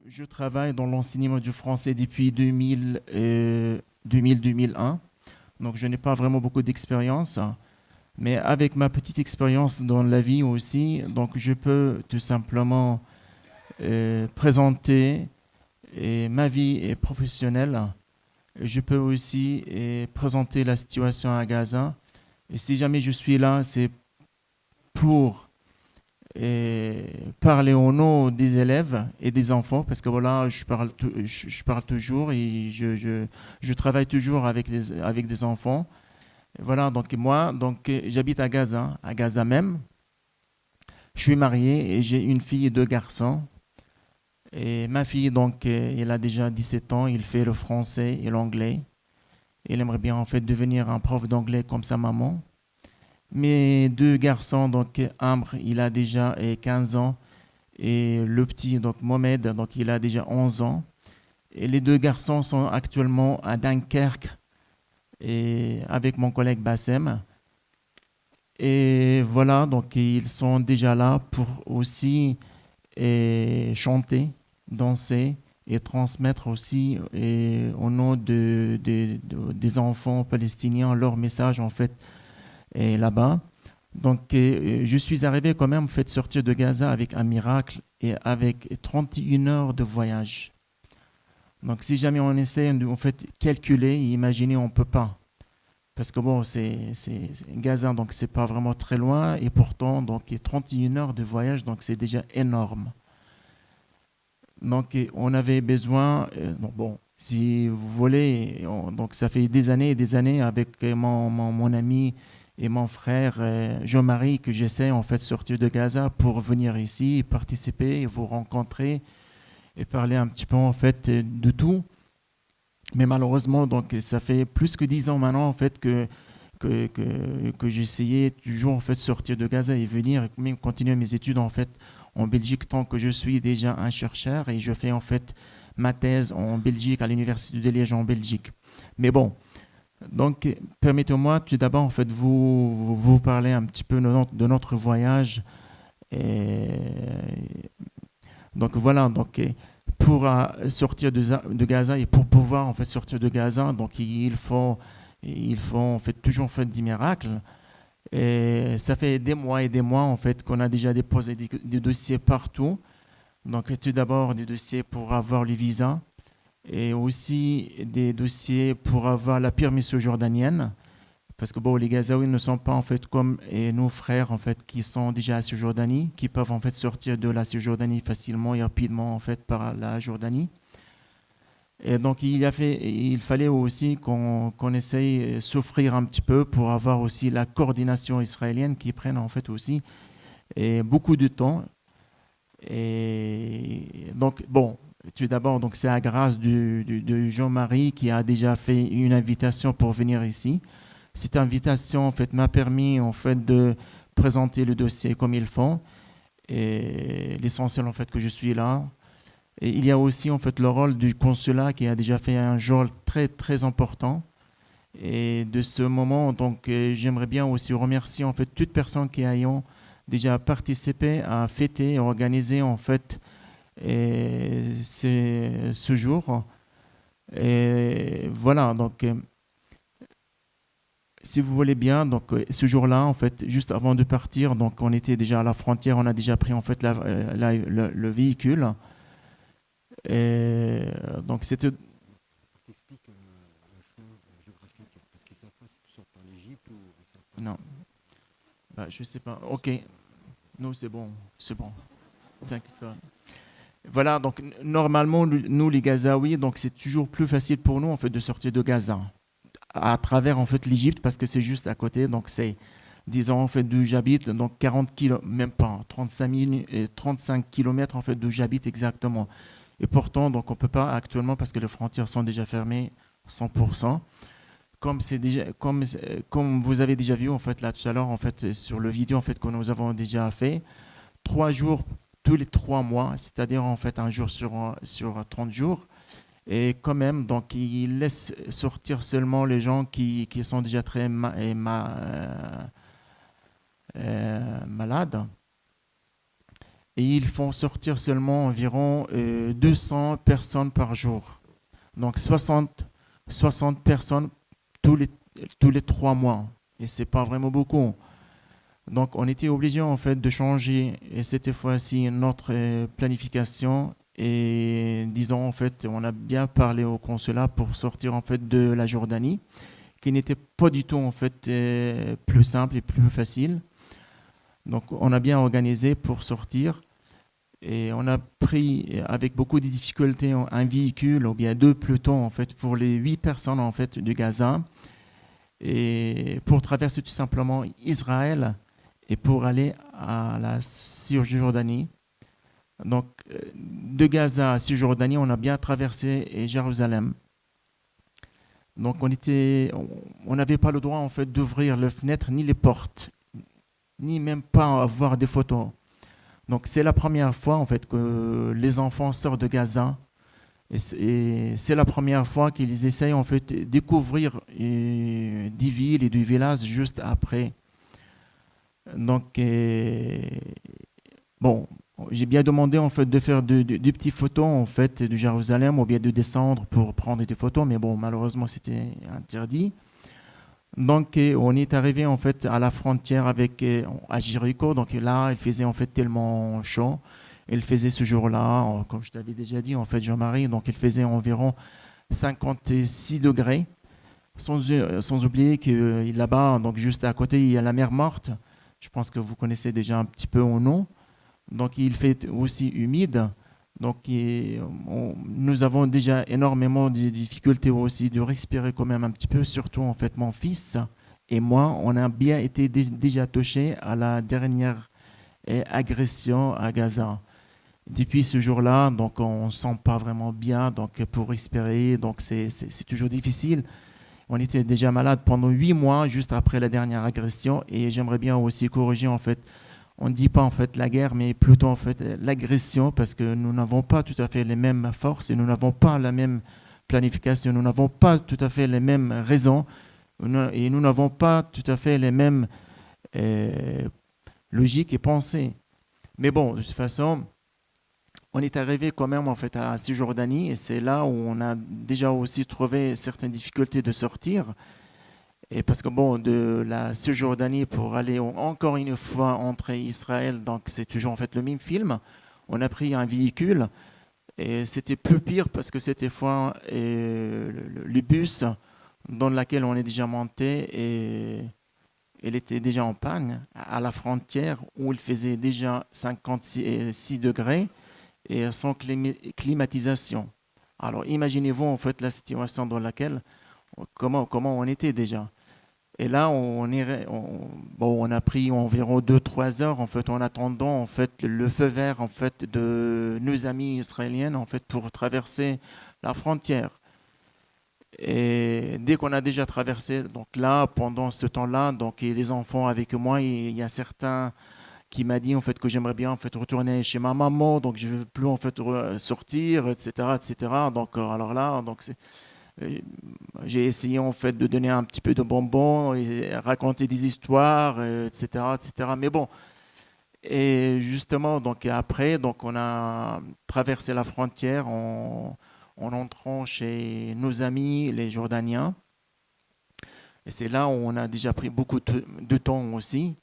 Je travaille dans l'enseignement du français depuis 2000-2001, donc je n'ai pas vraiment beaucoup d'expérience, mais avec ma petite expérience dans la vie aussi, donc je peux tout simplement présenter ma vie professionnelle. Je peux aussi présenter la situation à Gaza. Et si jamais je suis là, c'est pour et parler au nom des élèves et des enfants, parce que voilà, je parle toujours et je travaille toujours avec des enfants. Voilà, donc moi, j'habite à Gaza même. Je suis marié et j'ai une fille et deux garçons. Et ma fille, elle a déjà 17 ans, il fait le français et l'anglais. Elle aimerait bien en fait devenir un prof d'anglais comme sa maman. Mes deux garçons, Amr, il a déjà 15 ans et le petit, donc Mohamed, donc il a déjà 11 ans. Et les deux garçons sont actuellement à Dunkerque et avec mon collègue Bassem. Et voilà, donc ils sont déjà là pour aussi chanter, danser et transmettre aussi au nom des enfants palestiniens leur message en fait là-bas. Je suis arrivé quand même, en fait, sortir de Gaza avec un miracle et avec 31 heures de voyage. Donc, si jamais on essaie de en fait, calculer et imaginer, on ne peut pas. Parce que bon, Gaza, donc c'est pas vraiment très loin. Et pourtant, donc, il y a 31 heures de voyage, donc c'est déjà énorme. On avait besoin, donc, bon, si vous voulez, donc ça fait des années et des années avec mon ami et mon frère Jean-Marie que j'essaie en fait de sortir de Gaza pour venir ici et participer et vous rencontrer et parler un petit peu en fait de tout. Mais malheureusement, donc ça fait plus que 10 ans maintenant en fait que j'essayais toujours en fait de sortir de Gaza et venir et même continuer mes études en fait en Belgique tant que je suis déjà un chercheur et je fais en fait ma thèse en Belgique à l'université de Liège en Belgique. Mais bon, permettez-moi tout d'abord en fait vous parler un petit peu de notre voyage. Et, donc voilà, pour sortir de Gaza et pour pouvoir en fait sortir de Gaza, donc il faut en fait toujours faire des miracles. Et ça fait des mois et des mois en fait qu'on a déjà déposé des dossiers partout. Donc tout d'abord des dossiers pour avoir le visa et aussi des dossiers pour avoir la permission jordanienne. Parce que bon, les Gazaouis ne sont pas en fait comme nos frères en fait qui sont déjà à Cisjordanie, qui peuvent en fait sortir de la Cisjordanie facilement et rapidement en fait par la Jordanie. Et donc il fallait aussi qu'on essaye de s'offrir un petit peu pour avoir aussi la coordination israélienne qui prenne en fait aussi beaucoup de temps. Et donc bon, tout d'abord donc c'est à grâce de Jean-Marie qui a déjà fait une invitation pour venir ici. Cette invitation en fait m'a permis en fait de présenter le dossier comme il faut et l'essentiel en fait que je suis là. Et il y a aussi en fait le rôle du consulat qui a déjà fait un rôle très très important. Et de ce moment, j'aimerais bien aussi remercier en fait toutes personnes qui ayant déjà participé à fêter et organiser en fait ce jour. Et voilà, si vous voulez bien, ce jour-là, en fait, juste avant de partir, donc on était déjà à la frontière, on a déjà pris en fait le véhicule. Et donc c'était. T'expliques le champ géographique, parce qu'ils savent pas si tu sors par l'Égypte ou ils savent pas. Non, bah, je sais pas. Ok, nous c'est bon, c'est bon. T'inquiète pas. Voilà, donc normalement, nous les Gazaouis, donc c'est toujours plus facile pour nous en fait de sortir de Gaza à travers en fait l'Égypte parce que c'est juste à côté, donc c'est disons en fait d'où j'habite, donc 40 km, même pas 35 kilomètres en fait d'où j'habite exactement. Et pourtant, donc on peut pas actuellement parce que les frontières sont déjà fermées 100%. Comme vous avez déjà vu en fait là tout à l'heure en fait sur le vidéo en fait que nous avons déjà fait, 3 jours tous les 3 mois, c'est-à-dire en fait un jour sur 30 jours. Et quand même, donc, il laisse sortir seulement les gens qui sont déjà très malades. et ils font sortir seulement environ 200 personnes par jour. Donc 60 personnes tous les, tous les 3 mois. Et c'est pas vraiment beaucoup. Donc on était obligé en fait de changer et cette fois-ci notre planification et disons en fait on a bien parlé au consulat pour sortir en fait de la Jordanie qui n'était pas du tout en fait plus simple et plus facile. Donc on a bien organisé pour sortir et on a pris avec beaucoup de difficultés un véhicule ou bien deux plutôt en fait pour les 8 personnes en fait de Gaza et pour traverser tout simplement Israël et pour aller à la Cisjordanie. Donc de Gaza à Cisjordanie, on a bien traversé Jérusalem. Donc on n'avait pas le droit en fait d'ouvrir les fenêtres ni les portes, ni même pas avoir des photos. Donc c'est la première fois en fait que les enfants sortent de Gaza et c'est la première fois qu'ils essayent en fait de découvrir des villes et des villages juste après. Donc bon, j'ai bien demandé en fait de faire de petites photos en fait de Jérusalem ou bien de descendre pour prendre des photos, mais bon malheureusement c'était interdit. Donc on est arrivé en fait à la frontière avec à Jéricho. Donc là il faisait en fait tellement chaud. Il faisait ce jour-là, comme je t'avais déjà dit en fait Jean-Marie, donc il faisait environ 56 degrés. Sans oublier que là-bas, donc juste à côté, il y a la mer Morte. Je pense que vous connaissez déjà un petit peu au nom. Donc il fait aussi humide. Donc nous avons déjà énormément de difficultés aussi de respirer quand même un petit peu, surtout en fait mon fils et moi, on a bien été déjà touchés à la dernière agression à Gaza. Depuis ce jour-là, donc on ne se sent pas vraiment bien donc pour respirer, donc c'est toujours difficile. On était déjà malade pendant 8 mois juste après la dernière agression et j'aimerais bien aussi corriger en fait on ne dit pas en fait la guerre, mais plutôt en fait l'agression, parce que nous n'avons pas tout à fait les mêmes forces et nous n'avons pas la même planification, nous n'avons pas tout à fait les mêmes raisons et nous n'avons pas tout à fait les mêmes euh, logiques et pensées. Mais bon, de toute façon, on est arrivé quand même en fait à Cisjordanie et c'est là où on a déjà aussi trouvé certaines difficultés de sortir. Et parce que bon, de la Cisjordanie pour aller encore une fois entrer Israël, donc c'est toujours en fait le même film. On a pris un véhicule et c'était plus pire parce que cette fois le bus dans lequel on est déjà monté et il était déjà en panne à la frontière où il faisait déjà 56 degrés et sans climatisation. Alors imaginez-vous en fait la situation dans laquelle comment on était déjà. Et là, bon, on a pris environ 2 3 heures en fait, en attendant en fait, le feu vert en fait, de nos amis israéliens en fait, pour traverser la frontière. Et dès qu'on a déjà traversé, donc là, pendant ce temps-là, donc, et les enfants avec moi, il y a certains qui m'a dit en fait, que j'aimerais bien en fait, retourner chez ma maman, donc je ne veux plus en fait, sortir, etc., etc. Donc, alors là, donc, euh, j'ai essayé en fait de donner un petit peu de bonbons et raconter des histoires, etc., etc. Mais bon, et justement, donc après, donc on a traversé la frontière en entrant chez nos amis, les Jordaniens. Et c'est là où on a déjà pris beaucoup de temps aussi.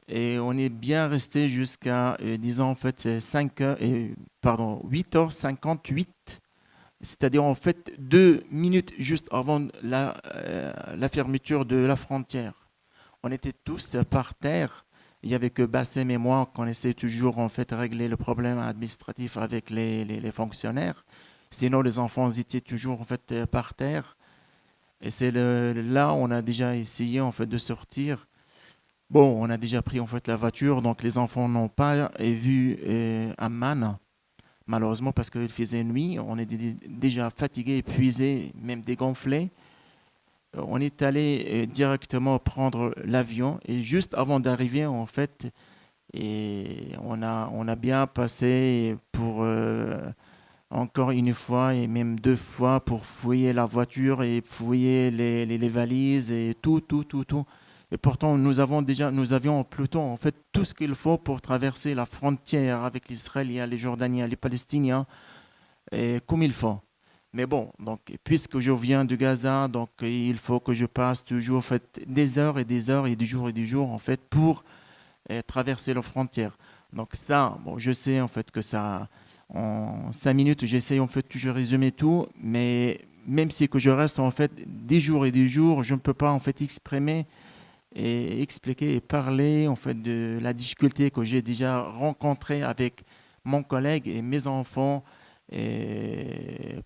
Et on est bien resté jusqu'à, disons en fait, 5 heures, pardon, 8h58, c'est-à-dire en fait 2 minutes juste avant la fermeture de la frontière. On était tous par terre. Il n'y avait que Bassem et moi qu'on essaie toujours en fait de régler le problème administratif avec les fonctionnaires. Sinon, les enfants étaient toujours en fait par terre. Et c'est là où on a déjà essayé en fait de sortir. Bon, on a déjà pris en fait la voiture, donc les enfants n'ont pas vu Amman. Malheureusement, parce qu'il faisait nuit, on est déjà fatigué, épuisé, même dégonflé. On est allé directement prendre l'avion et juste avant d'arriver, en fait, et on a bien passé pour encore une fois et même 2 fois pour fouiller la voiture et fouiller les valises et tout, tout, tout, tout. Et pourtant, nous avions plutôt en fait tout ce qu'il faut pour traverser la frontière avec l'Israélien, les Jordaniens, les Palestiniens, et comme il faut. Mais bon, donc, puisque je viens de Gaza, donc il faut que je passe toujours en fait, des heures et des heures et des jours en fait, pour traverser la frontière. Donc ça, bon, je sais en fait que ça, en 5 minutes, j'essaie en fait toujours résumer tout, mais même si que je reste en fait des jours et des jours, je ne peux pas en fait exprimer et expliquer et parler en fait de la difficulté que j'ai déjà rencontrée avec mon collègue et mes enfants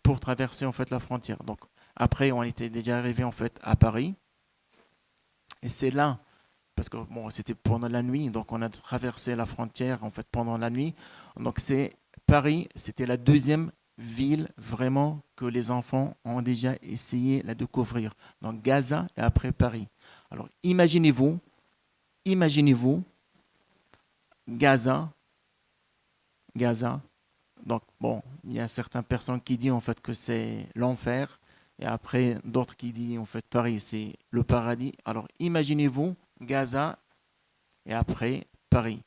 pour traverser en fait la frontière. Donc après, on était déjà arrivé en fait à Paris et c'est là parce que bon, c'était pendant la nuit, donc on a traversé la frontière en fait pendant la nuit. Donc c'est Paris, c'était la deuxième ville vraiment que les enfants ont déjà essayé de découvrir. Donc Gaza et après Paris. Alors imaginez-vous Gaza, Gaza. Donc bon, il y a certaines personnes qui disent en fait que c'est l'enfer et après d'autres qui disent en fait Paris c'est le paradis. Alors imaginez-vous Gaza et après Paris.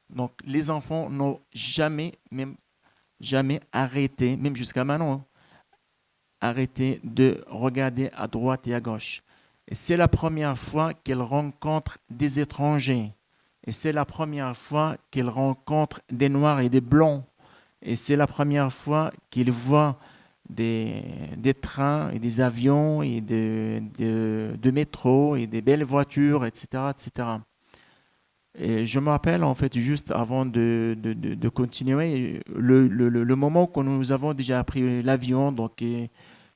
Donc les enfants n'ont jamais, même jamais arrêté, même jusqu'à maintenant, hein, arrêté de regarder à droite et à gauche. Et c'est la première fois qu'ils rencontrent des étrangers. Et c'est la première fois qu'ils rencontrent des noirs et des blancs. Et c'est la première fois qu'ils voient des trains et des avions et de métro et des belles voitures, etc., etc. Et je me rappelle, en fait, juste avant de continuer, le moment que nous avons déjà pris l'avion, donc,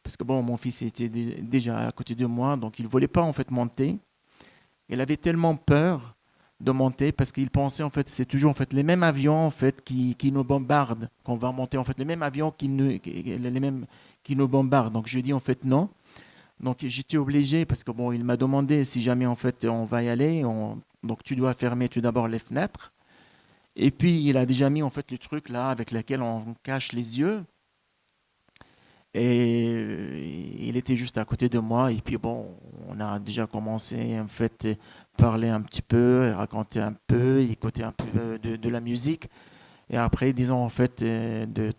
parce que bon, mon fils était déjà à côté de moi, donc il ne voulait pas en fait monter. Il avait tellement peur de monter parce qu'il pensait en fait c'est toujours en fait les mêmes avions en fait qui nous bombardent, qu'on va monter en fait les mêmes avions les mêmes qui nous bombardent. Donc je dis en fait non. Donc j'étais obligé parce que bon, il m'a demandé si jamais en fait on va y aller, donc tu dois fermer tout d'abord les fenêtres. Et puis il a déjà mis en fait le truc là avec lequel on cache les yeux. Et il était juste à côté de moi. Et puis bon, on a déjà commencé en fait à parler un petit peu, raconter un peu, écouter un peu de la musique. Et après, disons en fait de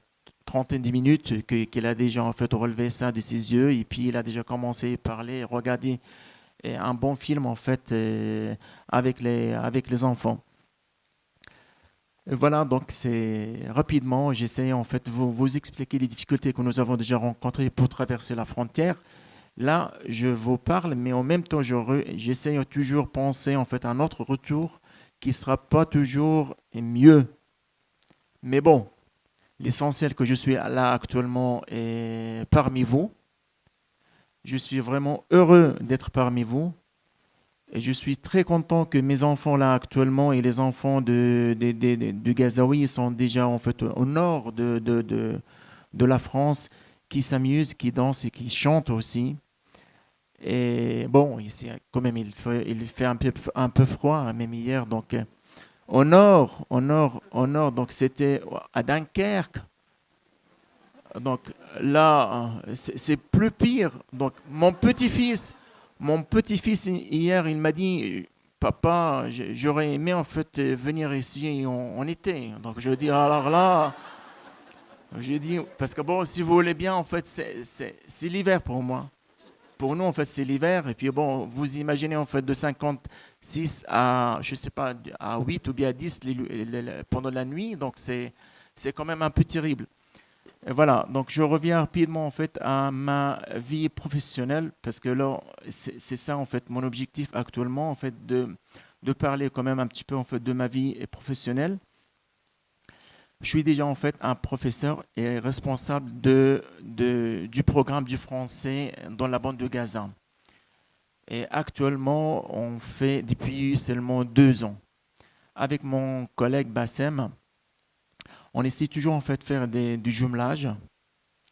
trentaine de minutes qu'il a déjà en fait relevé ça de ses yeux. Et puis il a déjà commencé à parler, regarder un bon film en fait avec les enfants. Voilà, donc c'est rapidement, j'essaie en fait de vous expliquer les difficultés que nous avons déjà rencontrées pour traverser la frontière. Là, je vous parle, mais en même temps, j'essaie toujours de penser en fait à un autre retour qui ne sera pas toujours mieux. Mais bon, l'essentiel que je suis là actuellement est parmi vous. Je suis vraiment heureux d'être parmi vous. Et je suis très content que mes enfants là actuellement et les enfants du Gazaoui sont déjà en fait au nord de la France, qui s'amusent, qui dansent et qui chantent aussi. Et bon, ici quand même il fait un peu froid, hein, même hier. Donc au nord, au nord, au nord, donc c'était à Dunkerque. Donc là, c'est plus pire. Donc mon petit-fils hier, il m'a dit, papa, j'aurais aimé en fait venir ici en été. Donc je dis, alors là, j'ai dit, parce que bon, si vous voulez bien, en fait, c'est l'hiver pour moi. Pour nous, en fait, c'est l'hiver. Et puis bon, vous imaginez en fait de 56 à, je sais pas, à 8 ou bien à 10 pendant la nuit. Donc c'est quand même un peu terrible. Et voilà, donc je reviens rapidement en fait à ma vie professionnelle parce que là, c'est ça en fait mon objectif actuellement en fait de parler quand même un petit peu en fait de ma vie professionnelle. Je suis déjà en fait un professeur et responsable du programme du français dans la bande de Gaza. Et actuellement, on fait depuis seulement 2 ans. Avec mon collègue Bassem, on essaie toujours en fait de faire du jumelage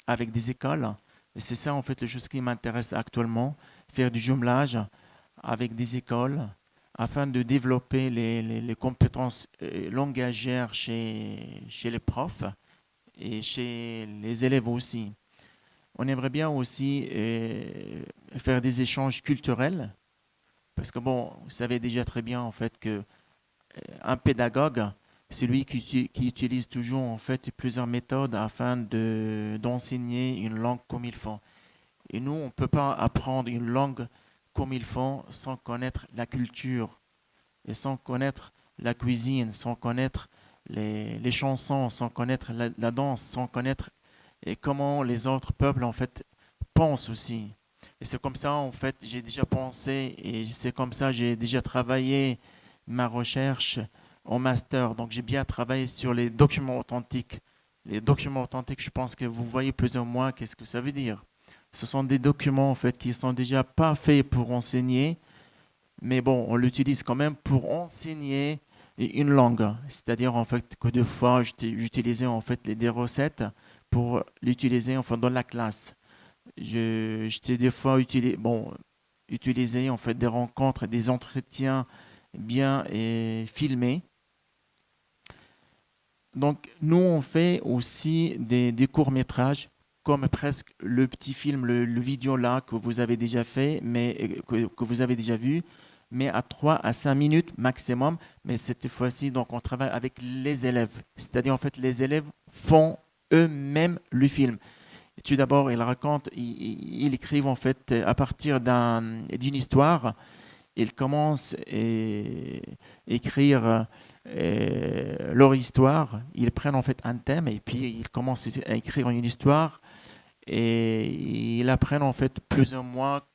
avec des écoles. Et c'est ça en fait le chose qui m'intéresse actuellement, faire du jumelage avec des écoles afin de développer les compétences langagières chez les profs et chez les élèves aussi. On aimerait bien aussi faire des échanges culturels Parce que bon, vous savez déjà très bien en fait que un pédagogue, c'est lui qui utilise toujours en fait plusieurs méthodes afin d'enseigner une langue comme il faut. Et nous, on ne peut pas apprendre une langue comme il faut sans connaître la culture et sans connaître la cuisine, sans connaître les chansons, sans connaître la danse, sans connaître et comment les autres peuples en fait pensent aussi. Et c'est comme ça en fait j'ai déjà pensé et c'est comme ça j'ai déjà travaillé ma recherche en master. Donc j'ai bien travaillé sur les documents authentiques. Les documents authentiques, je pense que vous voyez plus ou moins qu'est-ce que ça veut dire. Ce sont des documents en fait qui sont déjà pas faits pour enseigner, mais bon, on l'utilise quand même pour enseigner une langue. C'est-à-dire en fait que des fois j'utilisais en fait des recettes pour l'utiliser enfin dans la classe. J'étais des fois utilisé en fait des rencontres, des entretiens bien filmés. Donc nous on fait aussi des courts-métrages comme presque le petit film, le vidéo là que vous avez déjà fait, mais que vous avez déjà vu, mais à 3 à 5 minutes maximum. Mais cette fois-ci, donc on travaille avec les élèves. C'est-à-dire en fait les élèves font eux-mêmes le film. Tout d'abord, ils racontent, ils écrivent en fait à partir d'une histoire. Ils commencent à écrire leur histoire. Ils prennent en fait un thème et puis ils commencent à écrire une histoire et ils apprennent en fait plusieurs mois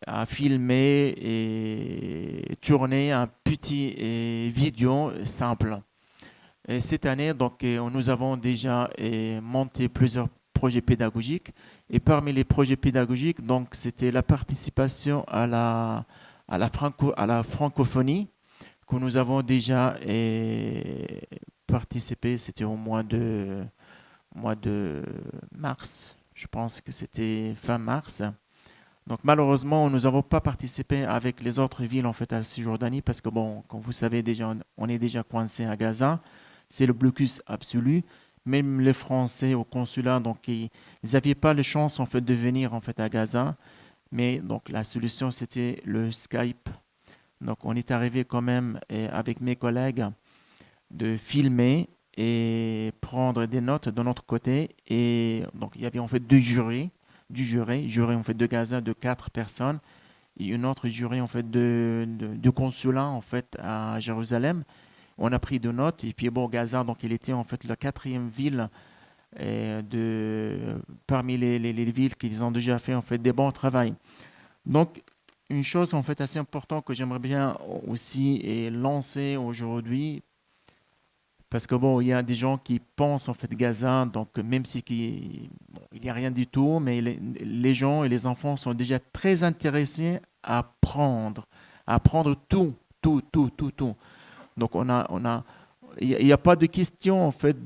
à filmer et tourner un petit vidéo simple. Et cette année, donc, nous avons déjà monté plusieurs projets pédagogiques. Et parmi les projets pédagogiques, donc, c'était la participation à la francophonie que nous avons déjà participé. C'était au mois de mars. Je pense que c'était fin mars. Donc malheureusement, nous n'avons pas participé avec les autres villes en fait à Cisjordanie parce que bon, comme vous savez déjà, on est déjà coincé à Gaza. C'est le blocus absolu. Même les Français au consulat, donc ils n'avaient pas la chance en fait de venir en fait à Gaza. Mais donc la solution c'était le Skype. Donc on est arrivé quand même avec mes collègues de filmer et prendre des notes de notre côté. Et donc il y avait en fait jury en fait de Gaza de 4 personnes et une autre jury en fait de consulat en fait à Jérusalem. On a pris des notes et puis bon Gaza donc il était en fait la quatrième ville parmi les villes qu'ils ont déjà fait en fait des bons travail. Donc une chose en fait assez importante que j'aimerais bien aussi lancer aujourd'hui parce que bon, il y a des gens qui pensent en fait Gaza, donc même si bon, il n'y a rien du tout, mais les gens et les enfants sont déjà très intéressés à apprendre tout, tout, tout, tout, tout. Donc il n'y a pas de question en fait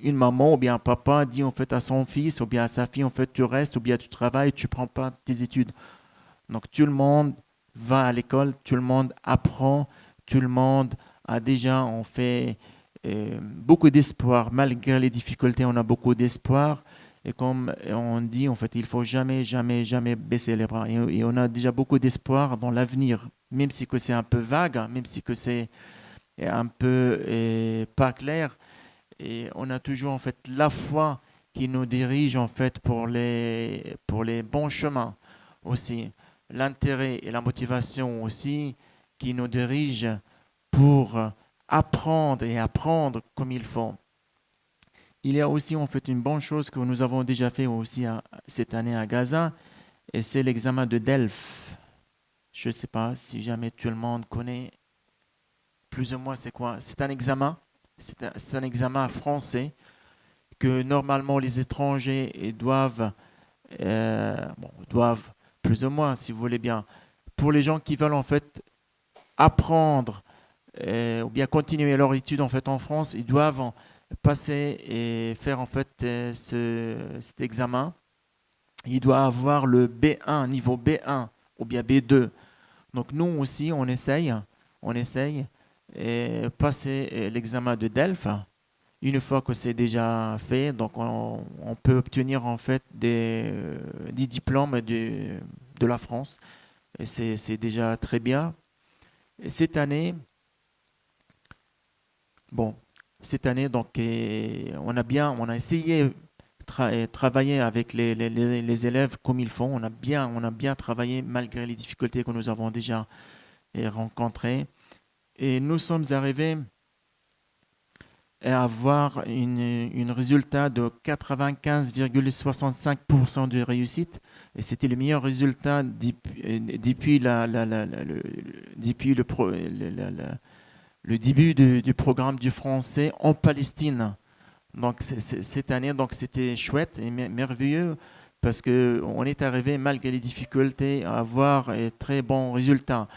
une maman ou bien un papa dit en fait à son fils ou bien à sa fille en fait tu restes ou bien tu travailles, tu prends pas tes études. Donc tout le monde va à l'école, tout le monde apprend, tout le monde a déjà on fait beaucoup d'espoir. Malgré les difficultés, on a beaucoup d'espoir. Et comme on dit, en fait, il faut jamais, jamais, jamais baisser les bras. Et on a déjà beaucoup d'espoir dans l'avenir, même si que c'est un peu vague, même si que c'est un peu pas clair. Et on a toujours en fait la foi qui nous dirige en fait pour les bons chemins aussi. L'intérêt et la motivation aussi qui nous dirigent pour apprendre et apprendre comme il faut. Il y a aussi en fait une bonne chose que nous avons déjà fait aussi cette année à Gaza, et c'est l'examen de Delphes. Je ne sais pas si jamais tout le monde connaît plus ou moins c'est quoi. C'est un examen, c'est un examen français que normalement les étrangers doivent plus ou moins, si vous voulez bien. Pour les gens qui veulent en fait apprendre ou bien continuer leur étude en fait en France, ils doivent passer et faire en fait cet examen. Ils doivent avoir le B1, niveau B1 ou bien B2. Donc nous aussi on essaye et passer l'examen de Delphes. Une fois que c'est déjà fait, donc on peut obtenir en fait des diplômes de la France. Et c'est déjà très bien. Et cette année, bon, cette année, donc, on a essayé de travailler avec les élèves comme ils font. On a bien travaillé malgré les difficultés que nous avons déjà rencontrées. Et nous sommes arrivés à avoir un résultat de 95,65% de réussite. Et c'était le meilleur résultat depuis, depuis le début du programme du français en Palestine. Donc cette année, donc c'était chouette et merveilleux parce que on est arrivé malgré les difficultés à avoir un très bons résultats.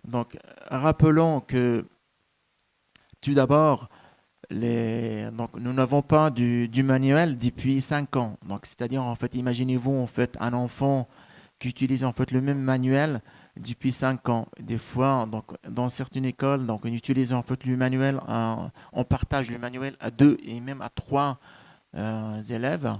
Donc rappelons que tout d'abord, donc, nous n'avons pas du manuel depuis 5 ans. Donc, c'est-à-dire, en fait, imaginez-vous, en fait, un enfant qui utilise en fait le même manuel depuis 5 ans. Des fois, donc, dans certaines écoles, donc, on utilise en fait le manuel, on partage le manuel à deux et même à trois élèves.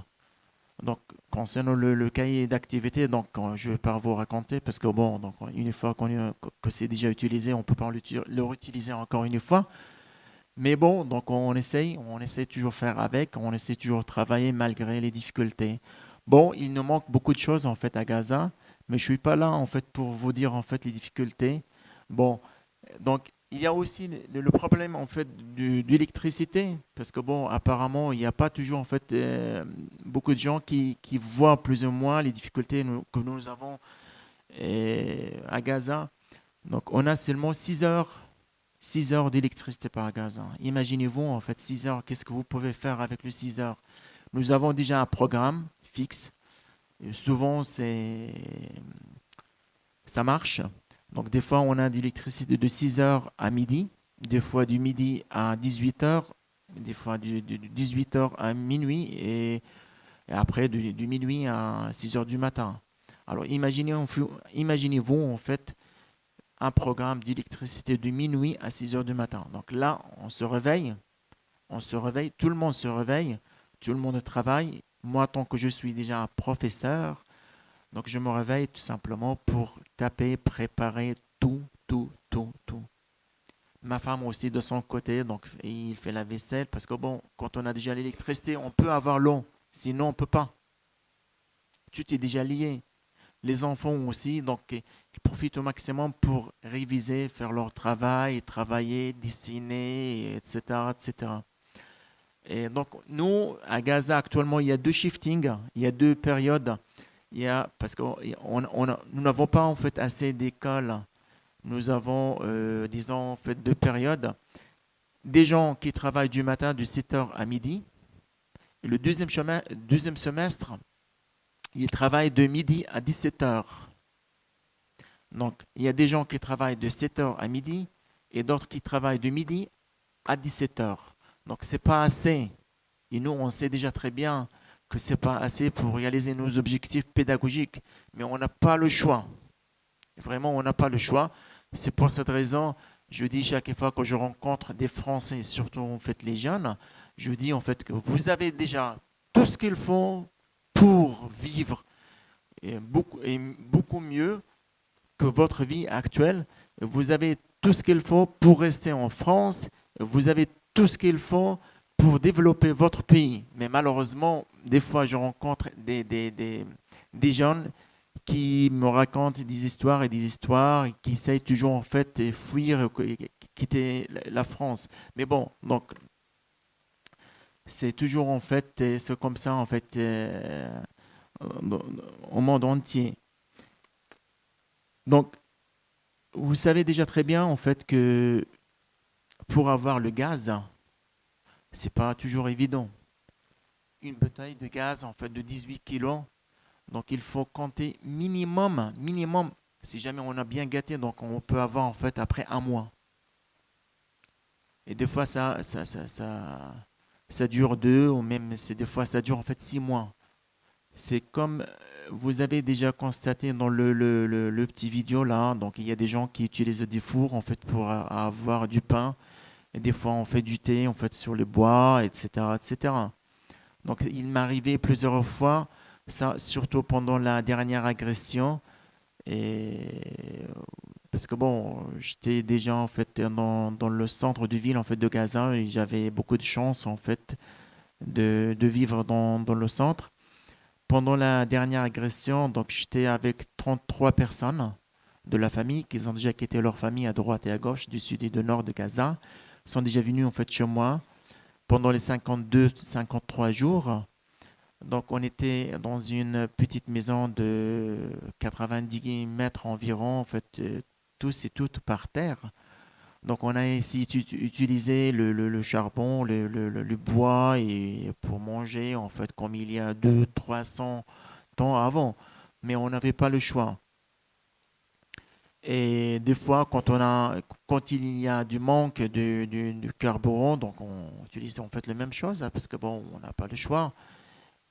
Donc, concernant le cahier d'activité, donc, je ne vais pas vous raconter parce que, bon, donc, une fois que c'est déjà utilisé, on ne peut pas le réutiliser encore une fois. Mais bon, donc on essaye toujours faire avec, on essaie toujours travailler malgré les difficultés. Bon, il nous manque beaucoup de choses en fait à Gaza, mais je suis pas là en fait pour vous dire en fait les difficultés. Bon, donc il y a aussi le problème en fait de l'électricité, parce que bon, apparemment il n'y a pas toujours en fait beaucoup de gens qui voient plus ou moins les difficultés que nous avons à Gaza. Donc on a seulement 6 heures 6 heures d'électricité par gaz, hein. Imaginez-vous, en fait, 6 heures, qu'est-ce que vous pouvez faire avec le 6 heures? Nous avons déjà un programme fixe. Et souvent, ça marche. Donc, des fois, on a de l'électricité de 6 heures à midi, des fois du midi à 18 heures, des fois du 18 heures à minuit et après du minuit à 6 heures du matin. Alors, imaginez-vous, en fait, un programme d'électricité de minuit à 6 heures du matin. Donc là, on se réveille, tout le monde se réveille, tout le monde travaille. Moi, tant que je suis déjà un professeur, donc je me réveille tout simplement pour taper, préparer tout, tout, tout, tout. Ma femme aussi de son côté, donc il fait la vaisselle parce que bon, quand on a déjà l'électricité, on peut avoir l'eau, sinon on peut pas. Tout est déjà lié. Les enfants aussi, donc ils profitent au maximum pour réviser, faire leur travail, travailler, dessiner, etc., etc. Et donc nous, à Gaza, actuellement, il y a deux shiftings, il y a deux périodes. Parce que nous n'avons pas en fait assez d'écoles. Nous avons, disons, en fait, deux périodes. Des gens qui travaillent du matin de 7 heures à midi. Et le deuxième semestre, ils travaillent de midi à 17 heures. Donc, il y a des gens qui travaillent de 7 heures à midi et d'autres qui travaillent de midi à 17 heures. Donc, ce n'est pas assez. Et nous, on sait déjà très bien que ce n'est pas assez pour réaliser nos objectifs pédagogiques. Mais on n'a pas le choix. Vraiment, on n'a pas le choix. C'est pour cette raison, je dis chaque fois que je rencontre des Français, surtout en fait les jeunes, je dis en fait que vous avez déjà tout ce qu'il faut pour vivre et beaucoup mieux que votre vie actuelle. Vous avez tout ce qu'il faut pour rester en France. Vous avez tout ce qu'il faut pour développer votre pays. Mais malheureusement, des fois, je rencontre des jeunes qui me racontent des histoires et des histoires et qui essayent toujours en fait de fuir, quitter la France. Mais bon, donc c'est toujours en fait, c'est comme ça en fait au monde entier. Donc, vous savez déjà très bien en fait que pour avoir le gaz, c'est pas toujours évident. Une bouteille de gaz en fait de 18 kilos, donc il faut compter minimum, si jamais on a bien gâté, donc on peut avoir en fait après un mois. Et des fois ça dure deux, ou même des fois ça dure en fait 6 mois. C'est comme vous avez déjà constaté dans le petit vidéo là, donc il y a des gens qui utilisent des fours en fait pour avoir du pain. Et des fois on fait du thé, on fait sur le bois, etc., etc. Donc il m'est arrivé plusieurs fois, ça surtout pendant la dernière agression. Et parce que bon, j'étais déjà en fait dans le centre de ville en fait de Gaza et j'avais beaucoup de chance en fait de vivre dans le centre. Pendant la dernière agression, donc j'étais avec 33 personnes de la famille qui ont déjà quitté leur famille à droite et à gauche, du sud et du nord de Gaza, sont déjà venus en fait chez moi pendant les 52-53 jours. Donc on était dans une petite maison de 90 mètres environ, en fait, tous et toutes par terre. Donc on a essayé d'utiliser le charbon, le bois et pour manger, en fait, comme il y a 200-300 ans avant. Mais on n'avait pas le choix. Et des fois, quand il y a du manque de carburant, donc on utilise en fait la même chose, hein, parce que bon, on n'a pas le choix.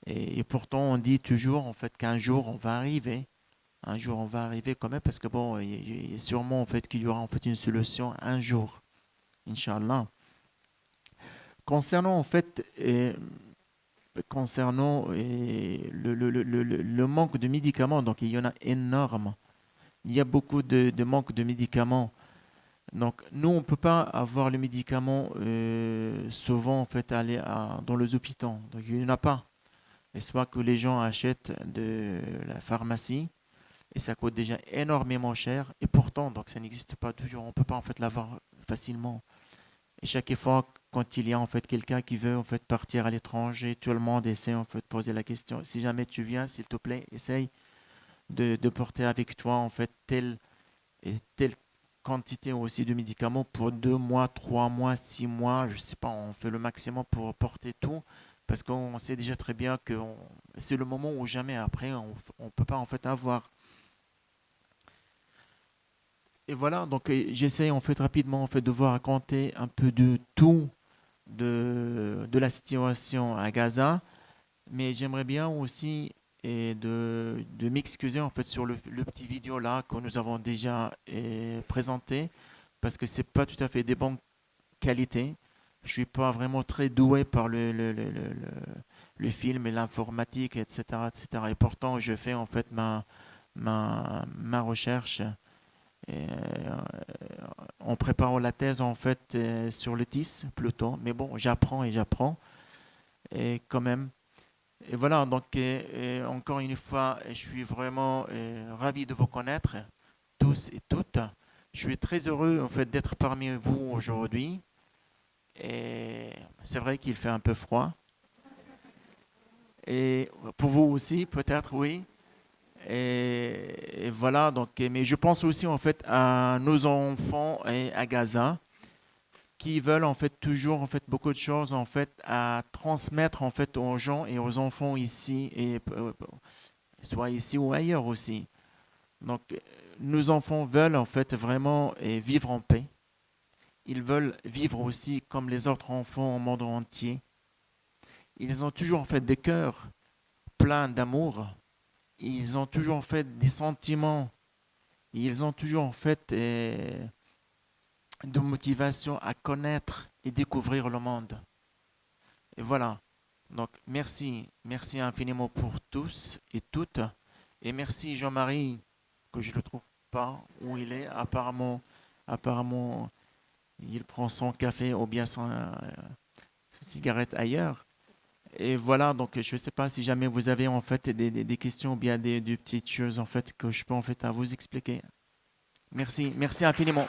Et pourtant, on dit toujours en fait qu'un jour on va arriver. Un jour on va arriver quand même, parce que bon, il y a sûrement en fait qu'il y aura en fait une solution un jour, Inch'Allah. Concernant en fait, concernant le manque de médicaments, donc il y en a énorme. Il y a beaucoup de manque de médicaments. Donc nous, on ne peut pas avoir les médicaments souvent en fait dans les hôpitaux. Donc il n'y en a pas. Et soit que les gens achètent de la pharmacie et ça coûte déjà énormément cher. Et pourtant, donc ça n'existe pas toujours. On ne peut pas en fait l'avoir facilement. Et chaque fois, quand il y a en fait quelqu'un qui veut en fait partir à l'étranger, tout le monde essaie en fait de poser la question. Si jamais tu viens, s'il te plaît, essaye de porter avec toi en fait telle quantité aussi de médicaments pour 2 mois, 3 mois, 6 mois. Je sais pas, on fait le maximum pour porter tout parce qu'on sait déjà très bien que c'est le moment où jamais après on peut pas en fait avoir. Et voilà, donc j'essaie en fait rapidement en fait de vous raconter un peu de tout de la situation à Gaza, mais j'aimerais bien aussi de m'excuser en fait sur le petit vidéo là que nous avons déjà présenté parce que c'est pas tout à fait des bonnes qualités. Je suis pas vraiment très doué par le film et l'informatique, etc., etc. Et pourtant, je fais en fait ma recherche en préparant la thèse en fait sur le TIS plutôt. Mais bon, j'apprends et j'apprends et quand même. Et voilà, donc encore une fois, je suis vraiment ravi de vous connaître tous et toutes. Je suis très heureux en fait d'être parmi vous aujourd'hui. Et c'est vrai qu'il fait un peu froid. Et pour vous aussi, peut-être, oui. Et voilà, donc, mais je pense aussi en fait à nos enfants et à Gaza qui veulent en fait toujours en fait beaucoup de choses en fait à transmettre en fait aux gens et aux enfants ici et soit ici ou ailleurs aussi. Donc nos enfants veulent en fait vraiment vivre en paix. Ils veulent vivre aussi comme les autres enfants au monde entier. Ils ont toujours en fait des cœurs pleins d'amour. Ils ont toujours en fait des sentiments. Ils ont toujours en fait de motivation à connaître et découvrir le monde. Et voilà. Donc merci, merci infiniment pour tous et toutes. Et merci Jean-Marie, que je ne le trouve pas où il est. Apparemment, il prend son café ou bien son cigarette ailleurs. Et voilà, donc je ne sais pas si jamais vous avez en fait des questions ou bien des petites choses en fait que je peux en fait à vous expliquer. Merci, merci infiniment.